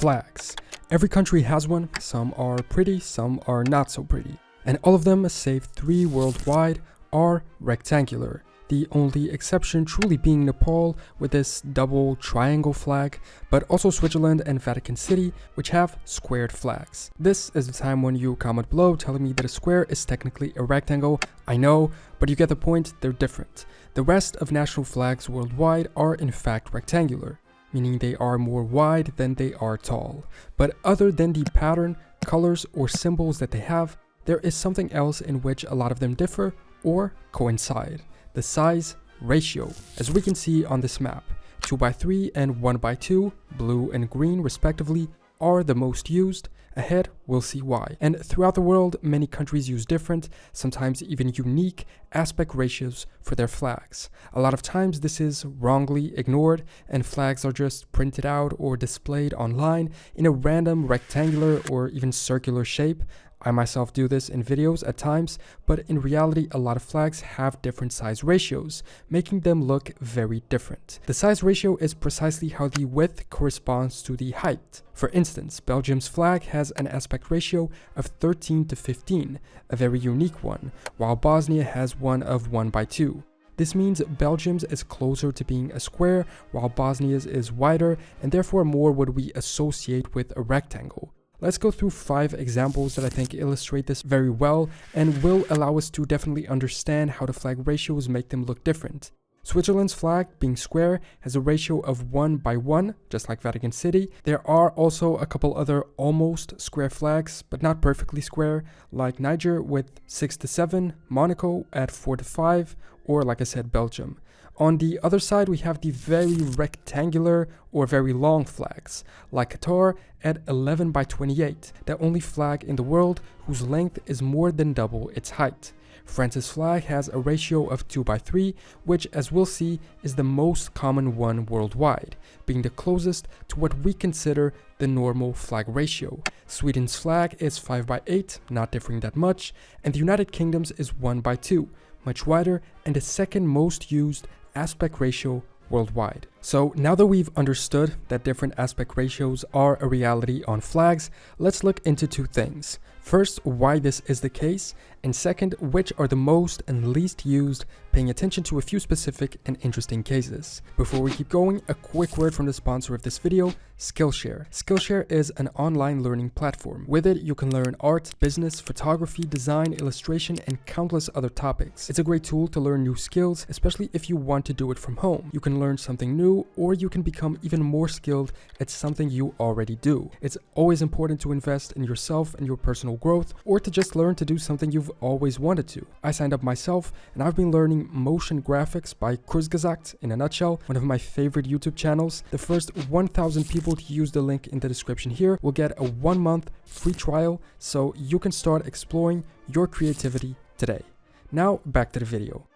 Flags. Every country has one, some are pretty, some are not so pretty. And all of them, save 3 worldwide, are rectangular. The only exception truly being Nepal with this double triangle flag, but also Switzerland and Vatican City, which have squared flags. This is the time when you comment below telling me that a square is technically a rectangle. I know, but you get the point, they're different. The rest of national flags worldwide are in fact rectangular, meaning they are more wide than they are tall. But other than the pattern, colors, or symbols that they have, there is something else in which a lot of them differ or coincide. The size ratio, as we can see on this map. 2x3 and 1x2, blue and green respectively, are the most used. Ahead, we'll see why. And throughout the world, many countries use different, sometimes even unique, aspect ratios for their flags. A lot of times this is wrongly ignored, and flags are just printed out or displayed online in a random rectangular or even circular shape. I myself do this in videos at times, but in reality a lot of flags have different size ratios, making them look very different. The size ratio is precisely how the width corresponds to the height. For instance, Belgium's flag has an aspect ratio of 13:15, a very unique one, while Bosnia has one of 1:2. This means Belgium's is closer to being a square, while Bosnia's is wider, and therefore more would we associate with a rectangle. Let's go through 5 examples that I think illustrate this very well and will allow us to definitely understand how the flag ratios make them look different. Switzerland's flag, being square, has a ratio of 1:1, just like Vatican City. There are also a couple other almost square flags, but not perfectly square, like Niger with 6:7, Monaco at 4:5, or like I said, Belgium. On the other side, we have the very rectangular or very long flags, like Qatar at 11:28, the only flag in the world whose length is more than double its height. France's flag has a ratio of 2:3, which, as we'll see, is the most common one worldwide, being the closest to what we consider the normal flag ratio. Sweden's flag is 5:8, not differing that much, and the United Kingdom's is 1:2, much wider and the second most used aspect ratio worldwide. So now that we've understood that different aspect ratios are a reality on flags, let's look into 2 things. First, why this is the case, and second, which are the most and least used, paying attention to a few specific and interesting cases. Before we keep going, a quick word from the sponsor of this video, Skillshare. Skillshare is an online learning platform. With it, you can learn art, business, photography, design, illustration, and countless other topics. It's a great tool to learn new skills, especially if you want to do it from home. You can learn something new, or you can become even more skilled at something you already do. It's always important to invest in yourself and your personal growth, or to just learn to do something you've always wanted to. I signed up myself, and I've been learning motion graphics by Kreuzer in a nutshell, one of my favorite YouTube channels. The first 1,000 people to use the link in the description here will get a 1-month free trial, so you can start exploring your creativity today. Now back to the video.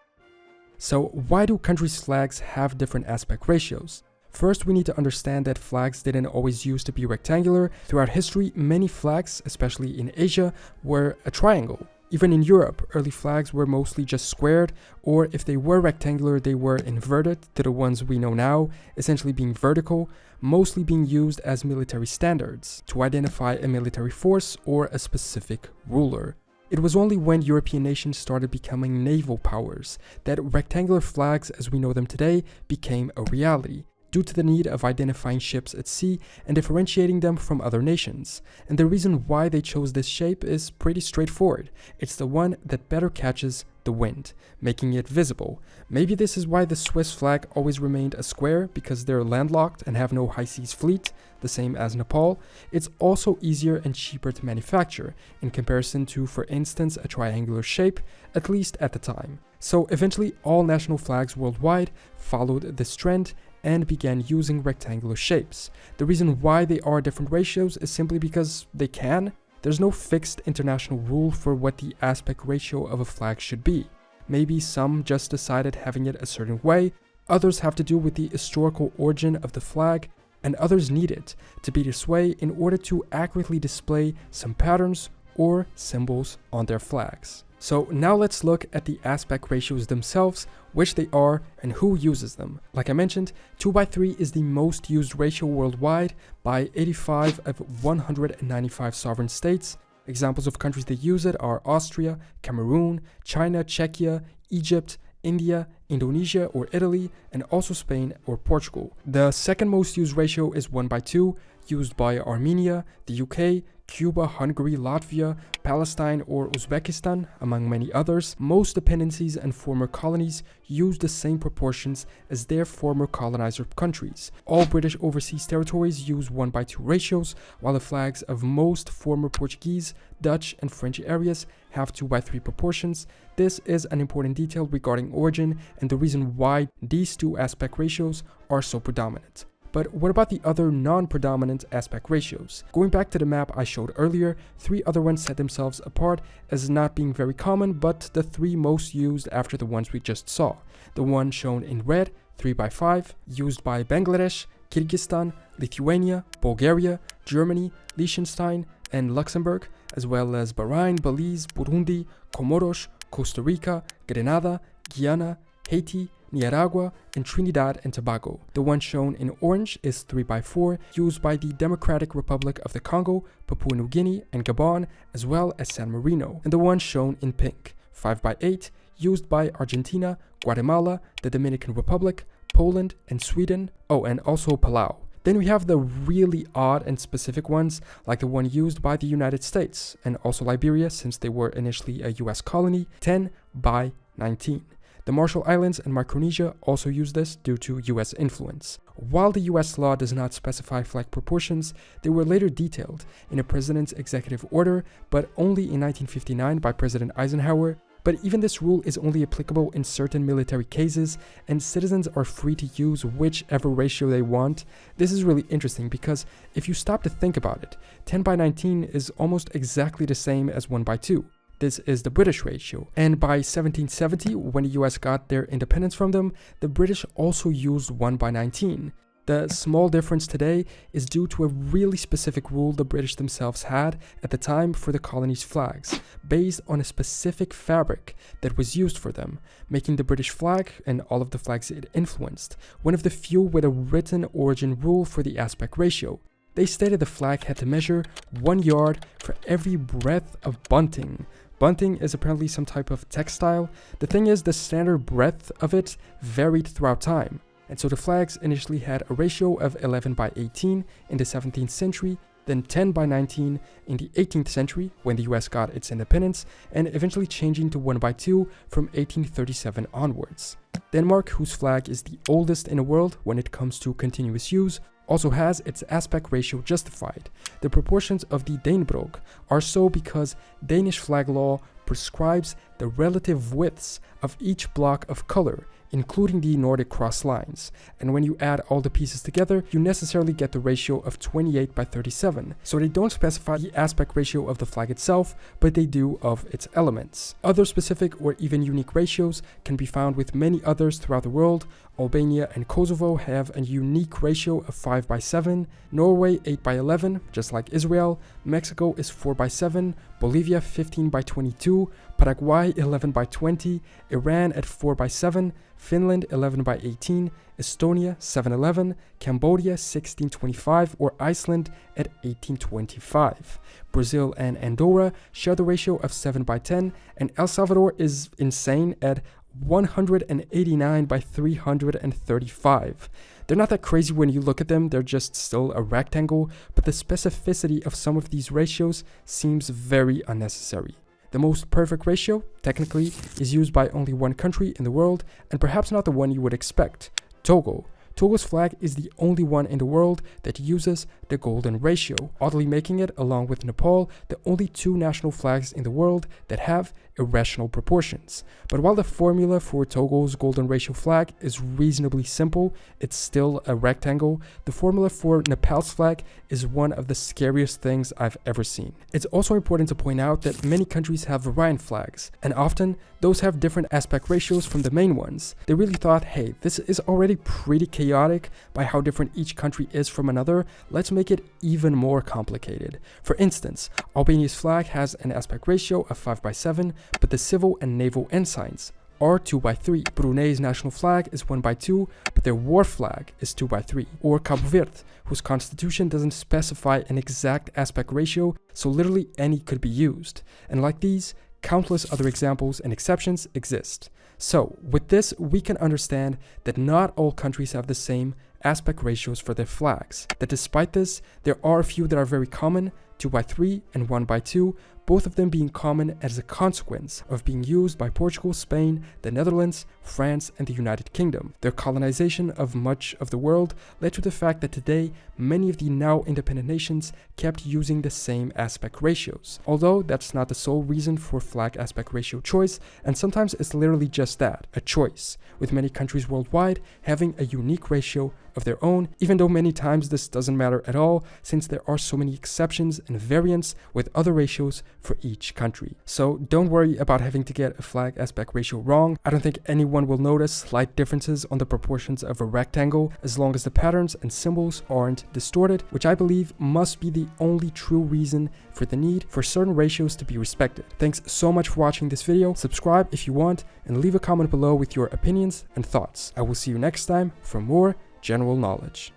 So why do countries' flags have different aspect ratios? First, we need to understand that flags didn't always used to be rectangular. Throughout history, many flags, especially in Asia, were a triangle. Even in Europe, early flags were mostly just squared, or if they were rectangular, they were inverted to the ones we know now, essentially being vertical, mostly being used as military standards to identify a military force or a specific ruler. It was only when European nations started becoming naval powers that rectangular flags as we know them today became a reality, due to the need of identifying ships at sea and differentiating them from other nations. And the reason why they chose this shape is pretty straightforward. It's the one that better catches the wind, making it visible. Maybe this is why the Swiss flag always remained a square, because they're landlocked and have no high seas fleet, the same as Nepal. It's also easier and cheaper to manufacture in comparison to, for instance, a triangular shape, at least at the time. So eventually all national flags worldwide followed this trend and began using rectangular shapes. The reason why they are different ratios is simply because they can. There's no fixed international rule for what the aspect ratio of a flag should be. Maybe some just decided having it a certain way, others have to do with the historical origin of the flag, and others need it to be this way in order to accurately display some patterns or symbols on their flags. So now let's look at the aspect ratios themselves, which they are and who uses them. Like I mentioned, 2:3 is the most used ratio worldwide by 85 of 195 sovereign states. Examples of countries that use it are Austria, Cameroon, China, Czechia, Egypt, India, Indonesia or Italy, and also Spain or Portugal. The second most used ratio is 1:2, used by Armenia, the UK, Cuba, Hungary, Latvia, Palestine or Uzbekistan, among many others. Most dependencies and former colonies use the same proportions as their former colonizer countries. All British overseas territories use 1:2 ratios, while the flags of most former Portuguese, Dutch, and French areas have 2:3 proportions. This is an important detail regarding origin and the reason why these two aspect ratios are so predominant. But what about the other non-predominant aspect ratios? Going back to the map I showed earlier, 3 other ones set themselves apart as not being very common, but the 3 most used after the ones we just saw. The one shown in red, 3:5, used by Bangladesh, Kyrgyzstan, Lithuania, Bulgaria, Germany, Liechtenstein, and Luxembourg, as well as Bahrain, Belize, Burundi, Comoros, Costa Rica, Grenada, Guyana, Haiti, Nicaragua, and Trinidad and Tobago. The one shown in orange is 3:4, used by the Democratic Republic of the Congo, Papua New Guinea, and Gabon, as well as San Marino. And the one shown in pink, 5:8, used by Argentina, Guatemala, the Dominican Republic, Poland, and Sweden. Oh, and also Palau. Then we have the really odd and specific ones, like the one used by the United States, and also Liberia, since they were initially a US colony, 10:19. The Marshall Islands and Micronesia also use this due to US influence. While the US law does not specify flag proportions, they were later detailed in a president's executive order, but only in 1959 by President Eisenhower. But even this rule is only applicable in certain military cases, and citizens are free to use whichever ratio they want. This is really interesting because if you stop to think about it, 10:19 is almost exactly the same as 1:2. This is the British ratio, and by 1770, when the US got their independence from them, the British also used 1:19. The small difference today is due to a really specific rule the British themselves had at the time for the colony's flags, based on a specific fabric that was used for them, making the British flag, and all of the flags it influenced, one of the few with a written origin rule for the aspect ratio. They stated the flag had to measure 1 yard for every breadth of bunting. Bunting is apparently some type of textile. The thing is, the standard breadth of it varied throughout time. And so the flags initially had a ratio of 11:18 in the 17th century, then 10:19 in the 18th century when the US got its independence, and eventually changing to 1:2 from 1837 onwards. Denmark, whose flag is the oldest in the world when it comes to continuous use, also has its aspect ratio justified. The proportions of the Danebrog are so because Danish flag law prescribes the relative widths of each block of color, including the Nordic cross lines. And when you add all the pieces together, you necessarily get the ratio of 28:37. So they don't specify the aspect ratio of the flag itself, but they do of its elements. Other specific or even unique ratios can be found with many others throughout the world. Albania and Kosovo have a unique ratio of 5:7, Norway 8:11, just like Israel, Mexico is 4:7, Bolivia 15:22, Paraguay 11:20, Iran at 4:7, Finland 11:18, Estonia 7:11, Cambodia 16:25, or Iceland at 18:25. Brazil and Andorra share the ratio of 7:10, and El Salvador is insane at 189:335. They're not that crazy when you look at them, they're just still a rectangle, but the specificity of some of these ratios seems very unnecessary. The most perfect ratio, technically, is used by only one country in the world, and perhaps not the one you would expect, Togo. Togo's flag is the only one in the world that uses the golden ratio, oddly making it, along with Nepal, the only 2 national flags in the world that have irrational proportions. But while the formula for Togo's golden ratio flag is reasonably simple, it's still a rectangle. The formula for Nepal's flag is one of the scariest things I've ever seen. It's also important to point out that many countries have variant flags, and often those have different aspect ratios from the main ones. They really thought, hey, this is already pretty chaotic by how different each country is from another. Let's make it even more complicated. For instance, Albania's flag has an aspect ratio of 5:7, but the civil and naval ensigns are 2:3. Brunei's national flag is 1:2, but their war flag is 2:3. Or Cabo Verde, whose constitution doesn't specify an exact aspect ratio, so literally any could be used. And like these, countless other examples and exceptions exist. So, with this, we can understand that not all countries have the same aspect ratios for their flags. That despite this, there are a few that are very common, 2:3 and 1:2, both of them being common as a consequence of being used by Portugal, Spain, the Netherlands, France, and the United Kingdom. Their colonization of much of the world led to the fact that today, many of the now independent nations kept using the same aspect ratios. Although that's not the sole reason for flag aspect ratio choice, and sometimes it's literally just that, a choice, with many countries worldwide having a unique ratio of their own, even though many times this doesn't matter at all, since there are so many exceptions and variants with other ratios for each country. So don't worry about having to get a flag aspect ratio wrong. I don't think anyone will notice slight differences on the proportions of a rectangle as long as the patterns and symbols aren't distorted, which I believe must be the only true reason for the need for certain ratios to be respected. Thanks so much for watching this video. Subscribe if you want and leave a comment below with your opinions and thoughts. I will see you next time for more general knowledge.